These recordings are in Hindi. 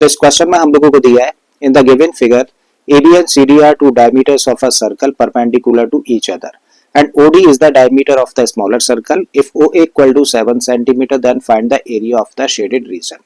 तो इस क्वेश्चन में हम लोगों को दिया है in the given figure AB and CD are two diameters of a circle perpendicular to each other and OD is the diameter of the smaller circle. If OA equal to 7 cm then find the area of the shaded region.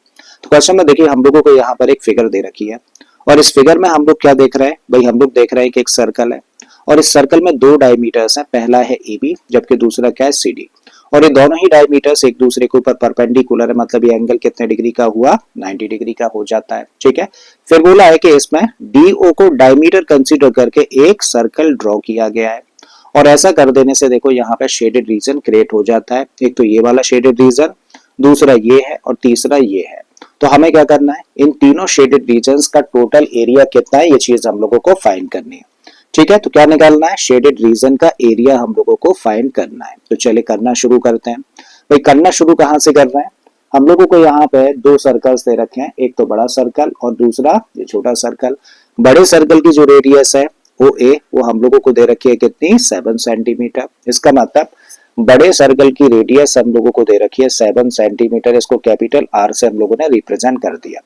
तो क्वेश्चन में देखिए हम लोगों को यहाँ पर एक फिगर दे रखी है और इस फिगर में हम लोग क्या देख रहे हैं भाई, हम लोग देख रहे हैं कि एक सर्कल है और इस सर्कल में दो डायमीटर्स हैं, पहला है AB जबकि दूसरा क्या है CD और ये दोनों ही डायमीटर्स एक दूसरे के ऊपर परपेंडिकुलर है, मतलब ये एंगल कितने डिग्री का हुआ 90 डिग्री का हो जाता है। ठीक है, फिर बोला है कि इसमें DO को डायमीटर कंसीडर करके एक सर्कल ड्रॉ किया गया है और ऐसा कर देने से देखो यहाँ पे शेडेड रीजन क्रिएट हो जाता है। एक तो ये वाला शेडेड रीजन, दूसरा ये है और तीसरा ये है। तो हमें क्या करना है, इन तीनों शेडेड रीजन्स का टोटल एरिया कितना है ये चीज हम लोगों को फाइंड करनी है। ठीक है, तो क्या निकालना है, शेडेड रीजन का एरिया हम लोगों को फाइंड करना है। तो चलिए करना शुरू करते हैं। भाई करना शुरू कहाँ से कर रहे हैं, हम लोगों को यहाँ पे दो सर्कल्स दे रखे हैं, एक तो बड़ा सर्कल और दूसरा ये छोटा सर्कल। बड़े सर्कल की जो रेडियस है OA वो हम लोगों को दे रखी है कितनी 7 सेंटीमीटर। इसका मतलब बड़े सर्कल की रेडियस हम लोगों को दे रखी है 7 सेंटीमीटर। इसको कैपिटल R से हम लोगों ने रिप्रेजेंट कर दिया।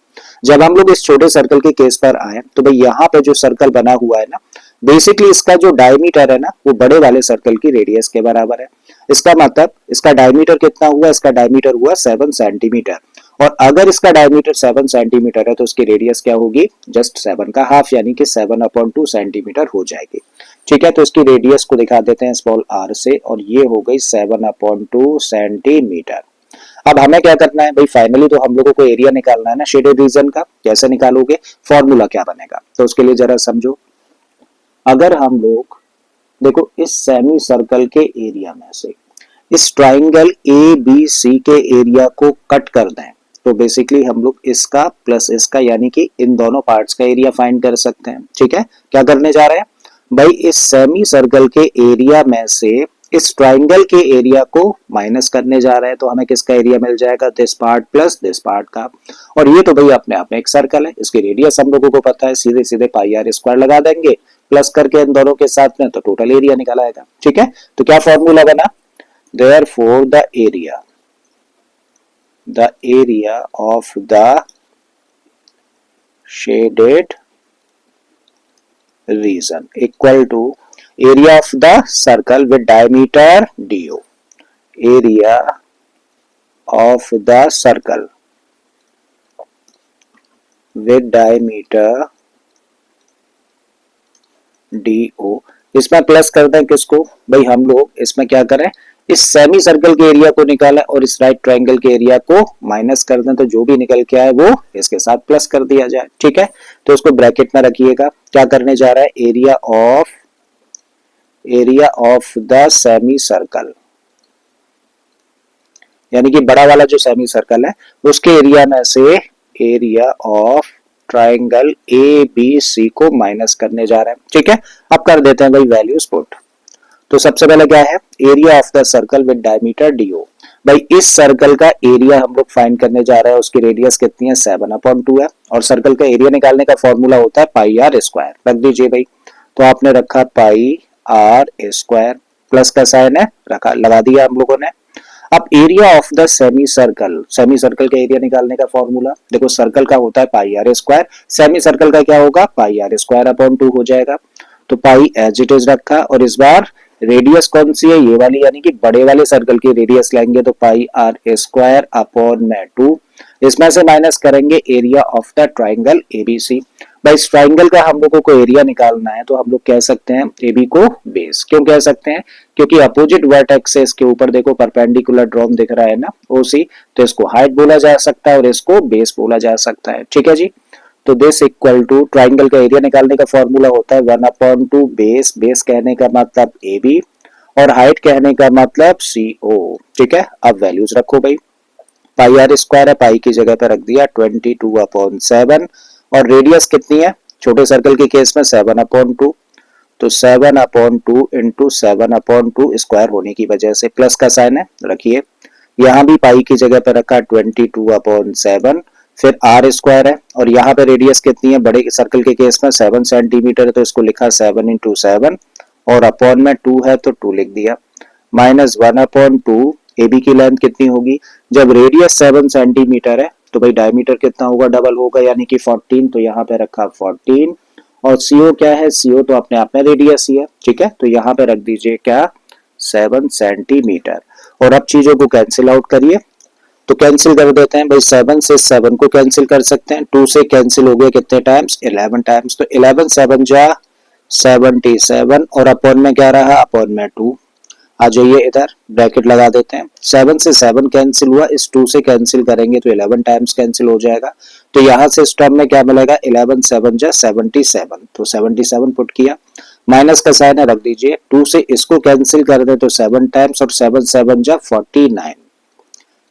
जब हम लोग इस छोटे सर्कल के केस पर आए तो भाई यहाँ पे जो सर्कल बना हुआ है ना, बेसिकली इसका जो डायमीटर है ना वो बड़े वाले सर्कल की रेडियस के बराबर है। इसका मतलब इसका डायमीटर कितना हुआ, इसका डायमीटर हुआ 7 सेंटीमीटर और अगर इसका डायमीटर 7 सेंटीमीटर है तो उसकी रेडियस क्या होगी, जस्ट 7 का हाफ यानी कि 7/2 सेंटीमीटर हो जाएगी। ठीक है, तो इसकी रेडियस को दिखा देते हैं स्मॉल r से और ये हो गई 7/2 सेंटीमीटर। अब हमें क्या करना है भाई, फाइनली तो हम लोगों को एरिया निकालना है ना शेडेड रीजन का। कैसे निकालोगे, फॉर्मूला क्या बनेगा, तो उसके लिए जरा समझो। अगर हम लोग देखो इस सेमी सर्कल के एरिया में से इस ट्राइंगल ABC के एरिया को कट कर दें तो बेसिकली हम लोग इसका प्लस इसका यानी कि इन दोनों पार्ट्स का एरिया फाइंड कर सकते हैं। ठीक है, क्या करने जा रहे हैं भाई, इस सेमी सर्कल के एरिया में से इस ट्राइंगल के एरिया को माइनस करने जा रहे हैं तो हमें किसका एरिया मिल जाएगा, this part plus this part का। और ये तो भाई अपने आप में एक सर्कल है, इसकी रेडियस हम लोगों को पता है, सीधे सीधे पाई r स्क्वायर लगा देंगे प्लस करके इन दोनों के साथ में तो टोटल एरिया निकल आएगा। ठीक है, तो क्या फॉर्मूला बना, therefore the area of the shaded region equal to area of the circle with diameter DO. Area of the circle with diameter DO। इसमें प्लस कर दें किसको भाई, हम लोग इसमें क्या करें, इस सेमी सर्कल के एरिया को निकालें और इस राइट ट्रायंगल के एरिया को माइनस कर दें तो जो भी निकल के आए वो इसके साथ प्लस कर दिया जाए। ठीक है, तो उसको ब्रैकेट में रखिएगा। क्या करने जा रहा है, area of the semi circle यानी कि बड़ा वाला जो सेमी सर्कल है उसके एरिया में से एरिया ऑफ ट्राइंगल ABC को माइनस करने जा रहे हैं। ठीक है, अब कर देते हैं भाई वैल्यूज पुट। तो सबसे पहले क्या है, area of the circle with diameter DO। भाई इस सर्कल का एरिया हम लोग फाइंड करने जा रहे हैं, उसकी रेडियस कितनी है 7/2 है और सर्कल का एरिया निकालने का फॉर्मूला होता है पाई r स्क्वायर। रख दीजिए भाई, तो आपने रखा पाई r स्क्वायर, प्लस का साइन है रखा, लगा दिया हम लोगों ने। अब area of the semi circle का एरिया निकालने का फॉर्मूला देखो, सर्कल का होता है पाई r स्क्वायर, सेमी सर्कल का क्या होगा पाई r स्क्वायर अपॉन 2 हो जाएगा। तो पाई एज इट इज रखा और इस बार रेडियस कौन सी है, ये वाली यानी कि बड़े वाले सर्कल की रेडियस लेंगे तो पाई r स्क्वायर अपॉन में 2, इसमें से माइनस करेंगे area of the triangle ABC। भाई इस ट्राइंगल का हम लोगों को एरिया निकालना है तो हम लोग कह सकते हैं AB को बेस। क्यों कह सकते हैं, क्योंकि अपोजिट वर्टेक्स से इसके ऊपर देखो परपेंडिकुलर ड्रॉन दिख रहा है ना OC, तो इसको हाइट बोला जा सकता है और इसको बेस बोला जा सकता है। ठीक है जी, तो दिस इक्वल टू ट्राइंगल का एरिया निकालने का फॉर्मूला होता है 1/2 बेस, बेस कहने का मतलब AB और हाइट कहने का मतलब CO। ठीक है, अब वैल्यूज रखो भाई, पाई r स्क्वायर है, पाई की जगह पर रख दिया 22/7 और रेडियस कितनी है, छोटे सर्कल के केस में 7/2, तो 7/2 इंटू 7/2 स्क्वायर होने की वजह से प्लस का साइन है रखिए, यहाँ भी पाई की जगह पर रखा 22/7, फिर r स्क्वायर है और यहाँ पे रेडियस कितनी है, बड़े सर्कल के केस में 7 सेंटीमीटर है तो इसको लिखा 7 इंटू 7 और अपॉन में 2 है तो 2 लिख दिया, माइनस 1/2 AB की लेंथ कितनी होगी, जब रेडियस 7 सेंटीमीटर है तो भाई डायमीटर कितना होगा, डबल होगा यानी कि 14, तो यहाँ पे रखा 14। और CO क्या है, CO तो अपने आप में रेडियस ही है, ठीक है, तो यहाँ पे रख दीजिए क्या, 7 सेंटीमीटर। और अब चीजों को कैंसिल आउट करिए, तो कैंसिल कर देते हैं भाई, 7 से 7 को कैंसिल कर सकते हैं, 2 से कैंसिल हो गए कितने टाइम्स, 11 टाइम्स, तो 11 7 जा 77, और अपॉन में क्या रहा, अपॉन में 2। आ जाइए इधर, ब्रैकेट लगा देते हैं, 7 से 7 कैंसिल हुआ, इस 2 से कैंसिल करेंगे तो 11 टाइम्स कैंसिल हो जाएगा, तो यहाँ से इस टर्म में क्या मिलेगा, 11 7 जा 77, तो 77 पुट किया, माइनस का साइन है रख दीजिए, 2 से इसको कैंसिल कर दे तो 7 टाइम्स, और 7 7 जा 49,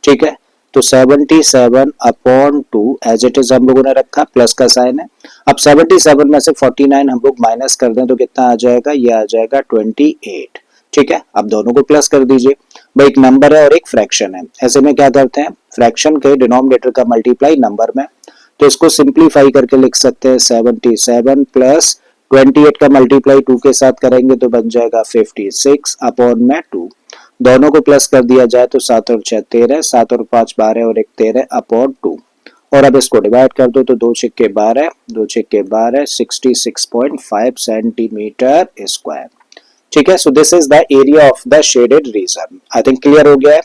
ठीक है, तो 77 अपॉन 2 एज इट इज हम लोगों ने रखा, प्लस का साइन है। अब 77 में से 49 हम लोग माइनस कर दें तो कितना आ जाएगा, ये आ जाएगा 28, ठीक है। अब दोनों को प्लस कर दीजिए, भाई एक नंबर है और एक फ्रैक्शन है, ऐसे में क्या करते हैं, फ्रैक्शन के डिनोमिनेटर का मल्टीप्लाई नंबर में, तो इसको सिंप्लीफाई करके लिख सकते हैं 77 प्लस 28 का मल्टीप्लाई 2 के साथ करेंगे तो बन जाएगा 56 अपॉन में 2, दोनों को प्लस कर दिया जाए तो 7 और 6 13, 7 और 5 12 और 1 13 अपॉन 2, और अब इसको डिवाइड कर दो तो 2 6 12, 2 6 12, 66.5 सेंटीमीटर स्क्वायर, ठीक है। So this is the area of the shaded region. I think clear हो गया है।